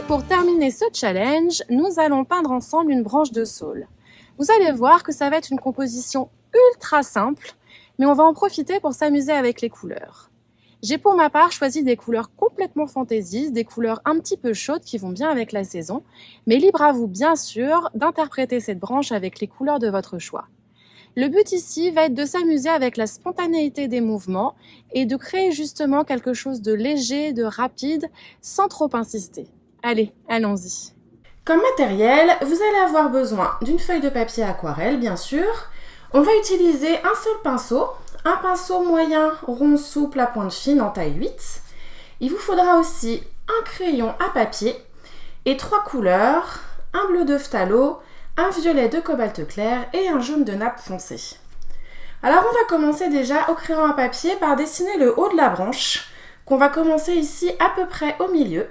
Pour terminer ce challenge, nous allons peindre ensemble une branche de saule. Vous allez voir que ça va être une composition ultra simple, mais on va en profiter pour s'amuser avec les couleurs. J'ai pour ma part choisi des couleurs complètement fantaisistes, des couleurs un petit peu chaudes qui vont bien avec la saison, mais libre à vous bien sûr d'interpréter cette branche avec les couleurs de votre choix. Le but ici va être de s'amuser avec la spontanéité des mouvements et de créer justement quelque chose de léger, de rapide, sans trop insister. Allez, allons-y. Comme matériel, vous allez avoir besoin d'une feuille de papier aquarelle, bien sûr. On va utiliser un seul pinceau, un pinceau moyen, rond, souple, à pointe fine en taille 8. Il vous faudra aussi un crayon à papier et 3 couleurs, un bleu de phthalo, un violet de cobalt clair et un jaune de nappe foncé. Alors on va commencer déjà au crayon à papier par dessiner le haut de la branche, qu'on va commencer ici à peu près au milieu.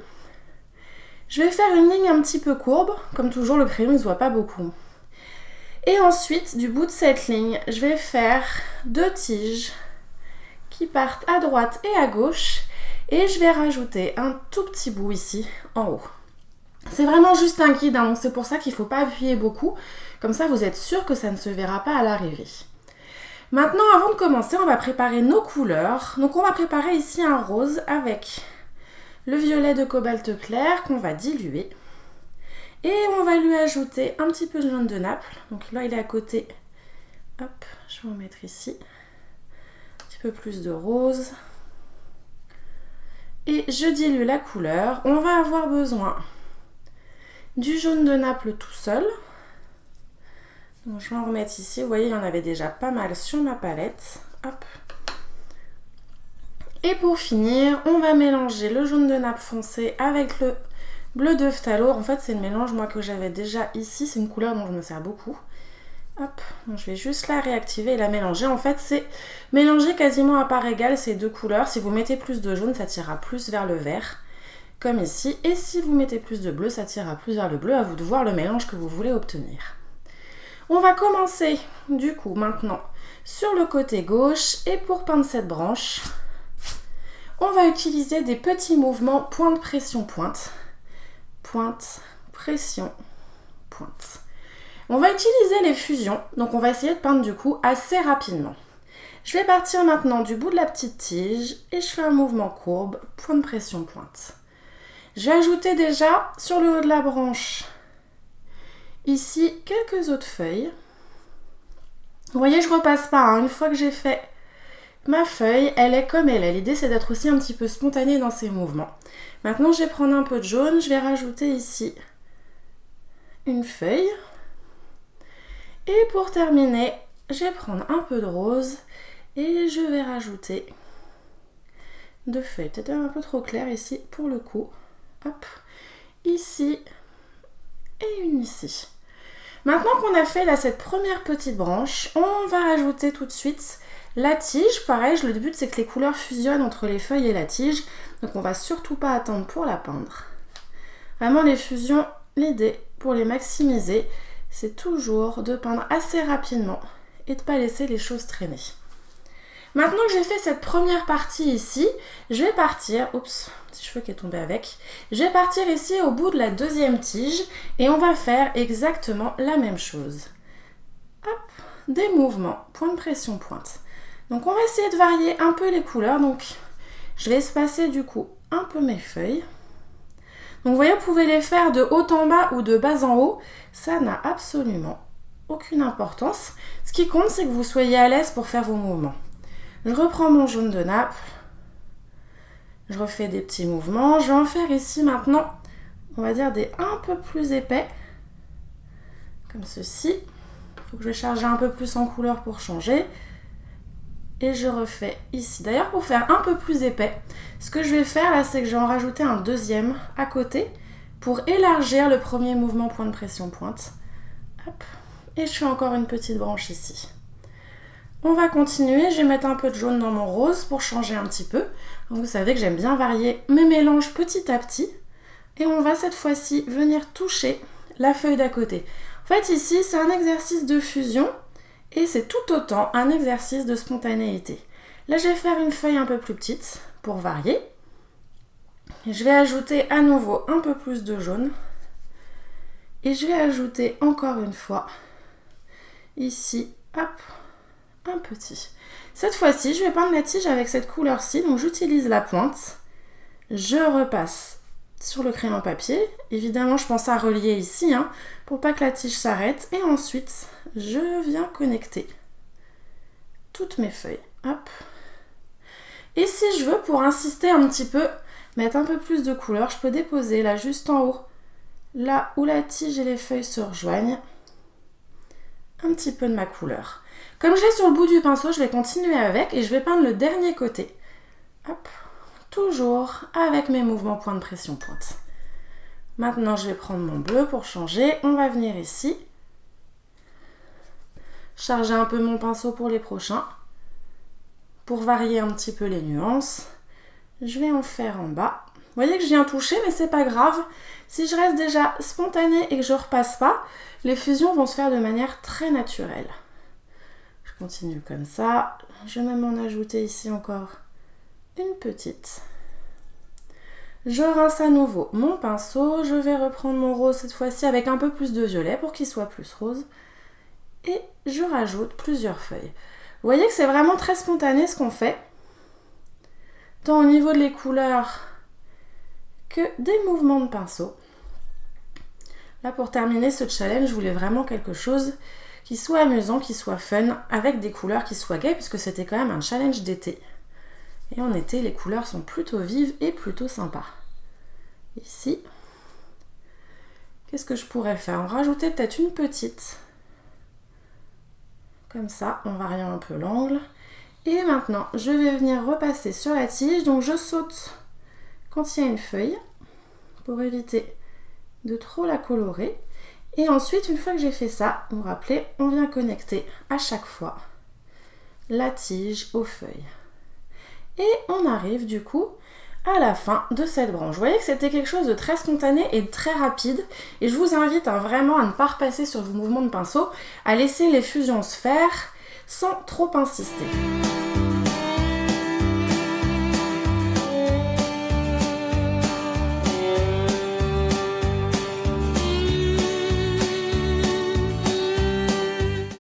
Je vais faire une ligne un petit peu courbe, comme toujours le crayon ne se voit pas beaucoup. Et ensuite, du bout de cette ligne, je vais faire 2 tiges qui partent à droite et à gauche et je vais rajouter un tout petit bout ici en haut. C'est vraiment juste un guide, donc c'est pour ça qu'il ne faut pas appuyer beaucoup, comme ça vous êtes sûr que ça ne se verra pas à l'arrivée. Maintenant, avant de commencer, on va préparer nos couleurs. Donc on va préparer ici un rose avec le violet de cobalt clair qu'on va diluer. Et on va lui ajouter un petit peu de jaune de Naples. Donc là, il est à côté. Hop, je vais en mettre ici. Un petit peu plus de rose. Et je dilue la couleur. On va avoir besoin du jaune de Naples tout seul. Donc je vais en remettre ici. Vous voyez, il y en avait déjà pas mal sur ma palette. Hop. Et pour finir, on va mélanger le jaune de nappe foncé avec le bleu de phthalo. En fait, c'est le mélange moi que j'avais déjà ici. C'est une couleur dont je me sers beaucoup. Hop, donc je vais juste la réactiver et la mélanger. En fait, c'est mélanger quasiment à part égale ces deux couleurs. Si vous mettez plus de jaune, ça tirera plus vers le vert, comme ici. Et si vous mettez plus de bleu, ça tirera plus vers le bleu. À vous de voir le mélange que vous voulez obtenir. On va commencer du coup maintenant sur le côté gauche. Et pour peindre cette branche, on va utiliser des petits mouvements pointe, pression, pointe. Pointe, pression, pointe. On va utiliser les fusions, donc on va essayer de peindre du coup assez rapidement. Je vais partir maintenant du bout de la petite tige et je fais un mouvement courbe, pointe, pression, pointe. Je vais ajouter déjà sur le haut de la branche, ici, quelques autres feuilles. Vous voyez, je repasse pas, hein. Une fois que j'ai fait ma feuille, elle est comme elle est. L'idée, c'est d'être aussi un petit peu spontanée dans ses mouvements. Maintenant, je vais prendre un peu de jaune. Je vais rajouter ici une feuille. Et pour terminer, je vais prendre un peu de rose et je vais rajouter 2 feuilles. Peut-être un peu trop clair ici pour le coup. Hop, ici et une ici. Maintenant qu'on a fait là cette première petite branche, on va rajouter tout de suite la tige. Pareil, le but c'est que les couleurs fusionnent entre les feuilles et la tige. Donc on va surtout pas attendre pour la peindre. Vraiment les fusions, l'idée pour les maximiser, c'est toujours de peindre assez rapidement et de ne pas laisser les choses traîner. Maintenant que j'ai fait cette première partie ici, je vais partir, oups, petit cheveu qui est tombé avec, je vais partir ici au bout de la deuxième tige et on va faire exactement la même chose. Hop, des mouvements, pointe, pression, pointe. Donc on va essayer de varier un peu les couleurs, donc je vais espacer du coup un peu mes feuilles. Donc vous voyez, vous pouvez les faire de haut en bas ou de bas en haut, ça n'a absolument aucune importance. Ce qui compte, c'est que vous soyez à l'aise pour faire vos mouvements. Je reprends mon jaune de Naples, je refais des petits mouvements. Je vais en faire ici maintenant, on va dire des un peu plus épais, comme ceci. Il faut que je charge un peu plus en couleur pour changer. Et je refais ici. D'ailleurs, pour faire un peu plus épais, ce que je vais faire là, c'est que je vais en rajouter un deuxième à côté pour élargir le premier mouvement pointe, pression, pointe. Hop. Et je fais encore une petite branche ici. On va continuer. Je vais mettre un peu de jaune dans mon rose pour changer un petit peu. Donc, vous savez que j'aime bien varier mes mélanges petit à petit. Et on va cette fois-ci venir toucher la feuille d'à côté. En fait, ici, c'est un exercice de fusion. Et c'est tout autant un exercice de spontanéité. Là, je vais faire une feuille un peu plus petite pour varier. Je vais ajouter à nouveau un peu plus de jaune. Et je vais ajouter encore une fois, ici, hop, un petit. Cette fois-ci, je vais peindre la tige avec cette couleur-ci, donc j'utilise la pointe. Je repasse sur le crayon papier. Évidemment, je pense à relier ici, hein, pour pas que la tige s'arrête. Et ensuite, je viens connecter toutes mes feuilles. Hop. Et si je veux, pour insister un petit peu, mettre un peu plus de couleur, je peux déposer là, juste en haut, là où la tige et les feuilles se rejoignent, un petit peu de ma couleur. Comme je l'ai sur le bout du pinceau, je vais continuer avec et je vais peindre le dernier côté. Hop. Toujours avec mes mouvements point de pression pointe. Maintenant, je vais prendre mon bleu pour changer. On va venir ici. Charger un peu mon pinceau pour les prochains. Pour varier un petit peu les nuances. Je vais en faire en bas. Vous voyez que je viens toucher, mais c'est pas grave. Si je reste déjà spontanée et que je repasse pas, les fusions vont se faire de manière très naturelle. Je continue comme ça. Je vais même en ajouter ici encore une petite. Je rince à nouveau mon pinceau. Je vais reprendre mon rose cette fois-ci avec un peu plus de violet pour qu'il soit plus rose. Et je rajoute plusieurs feuilles. Vous voyez que c'est vraiment très spontané ce qu'on fait. Tant au niveau des couleurs que des mouvements de pinceau. Là, pour terminer ce challenge, je voulais vraiment quelque chose qui soit amusant, qui soit fun, avec des couleurs qui soient gaies, puisque c'était quand même un challenge d'été. Et en été, les couleurs sont plutôt vives et plutôt sympas. Ici, qu'est-ce que je pourrais faire? En rajouter peut-être une petite. Comme ça, en variant un peu l'angle. Et maintenant, je vais venir repasser sur la tige. Donc, je saute quand il y a une feuille pour éviter de trop la colorer. Et ensuite, une fois que j'ai fait ça, vous vous rappelez, on vient connecter à chaque fois la tige aux feuilles. Et on arrive du coup à la fin de cette branche. Vous voyez que c'était quelque chose de très spontané et de très rapide. Et je vous invite vraiment à ne pas repasser sur vos mouvements de pinceau, à laisser les fusions se faire sans trop insister.